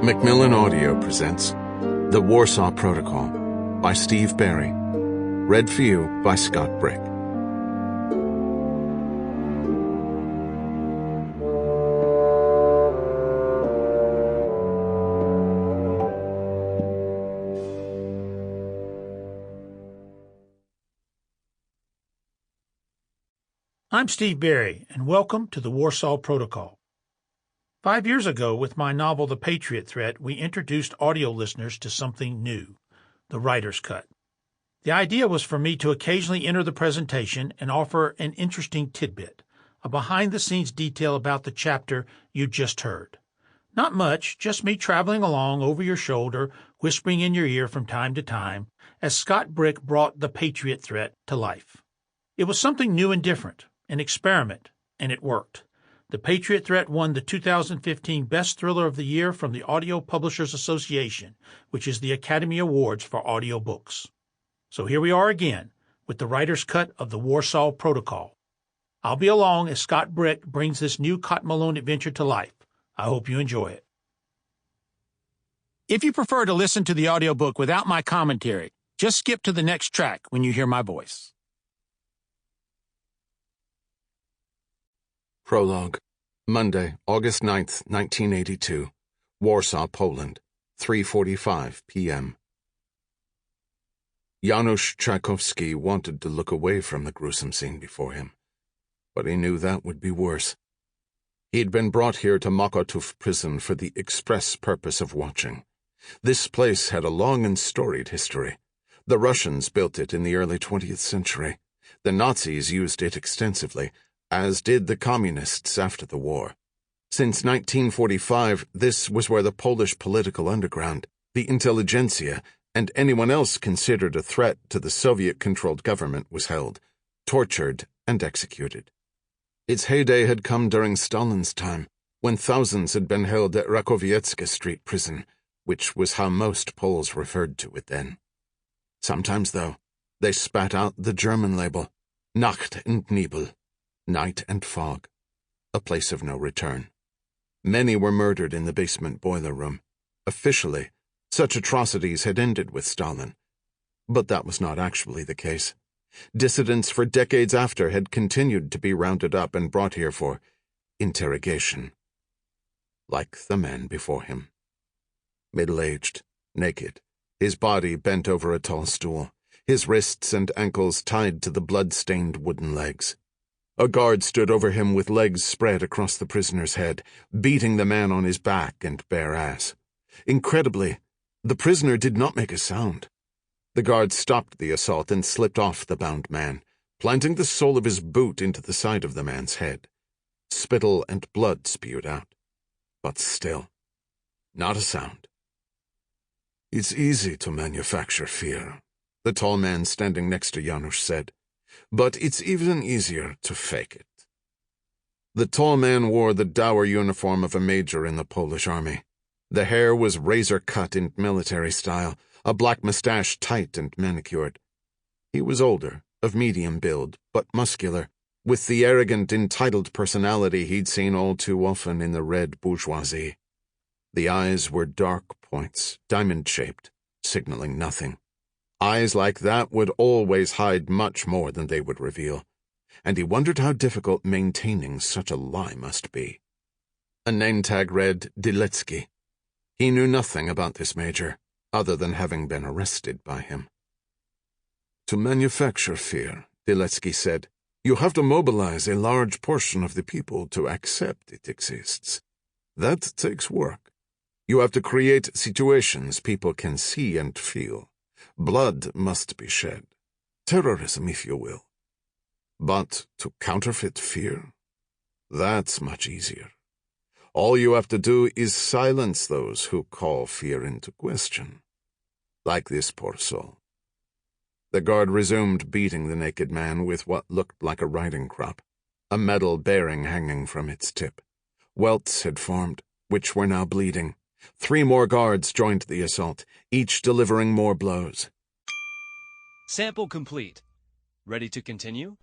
Macmillan Audio presents The Warsaw Protocol by Steve Berry. Read for you by Scott Brick. I'm Steve Berry, and welcome to the Warsaw Protocol. 5 years ago, with my novel The Patriot Threat, we introduced audio listeners to something new, the writer's cut. The idea was for me to occasionally enter the presentation and offer an interesting tidbit, a behind-the-scenes detail about the chapter you just heard. Not much, just me traveling along over your shoulder, whispering in your ear from time to time, as Scott Brick brought The Patriot Threat to life. It was something new and different, an experiment, and it worked. The Patriot Threat won the 2015 Best Thriller of the Year from the Audio Publishers Association, which is the Academy Awards for audiobooks. So here we are again, with the writer's cut of the Warsaw Protocol. I'll be along as Scott Brick brings this new Cotton Malone adventure to life. I hope you enjoy it. If you prefer to listen to the audiobook without my commentary, just skip to the next track when you hear my voice. Prologue. Monday, August 9th, 1982. Warsaw, Poland. 3:45 p.m. Janusz Tchaikovsky wanted to look away from the gruesome scene before him, but he knew that would be worse. He had been brought here to Mokotów prison for the express purpose of watching. This place had a long and storied history. The Russians built it in the early 20th century. The Nazis used it extensively, as did the Communists after the war. Since 1945, this was where the Polish political underground, the intelligentsia, and anyone else considered a threat to the Soviet-controlled government was held, tortured, and executed. Its heyday had come during Stalin's time, when thousands had been held at Rakowiecka Street prison, which was how most Poles referred to it then. Sometimes, though, they spat out the German label, Nacht und Nebel, night and fog, a place of no return. Many were murdered in the basement boiler room. Officially, such atrocities had ended with Stalin. But that was not actually the case. Dissidents for decades after had continued to be rounded up and brought here for interrogation. Like the man before him. Middle-aged, naked, his body bent over a tall stool, his wrists and ankles tied to the blood-stained wooden legs. A guard stood over him with legs spread across the prisoner's head, beating the man on his back and bare ass. Incredibly, the prisoner did not make a sound. The guard stopped the assault and slipped off the bound man, planting the sole of his boot into the side of the man's head. Spittle and blood spewed out. But still, not a sound. "It's easy to manufacture fear," the tall man standing next to Janusz said. "But it's even easier to fake it." The tall man wore the dour uniform of a major in the Polish army. The hair was razor-cut in military style, a black mustache tight and manicured. He was older, of medium build, but muscular, with the arrogant, entitled personality he'd seen all too often in the red bourgeoisie. The eyes were dark points, diamond-shaped, signaling nothing. Eyes like that would always hide much more than they would reveal, and he wondered how difficult maintaining such a lie must be. A name tag read Diletsky. He knew nothing about this major, other than having been arrested by him. "To manufacture fear," Diletsky said, "you have to mobilize a large portion of the people to accept it exists. That takes work. You have to create situations people can see and feel. Blood must be shed. Terrorism, if you will. But to counterfeit fear? That's much easier. All you have to do is silence those who call fear into question. Like this poor soul." The guard resumed beating the naked man with what looked like a riding crop, a metal bearing hanging from its tip. Welts had formed, which were now bleeding. 3 more guards joined the assault, each delivering more blows. Sample complete. Ready to continue?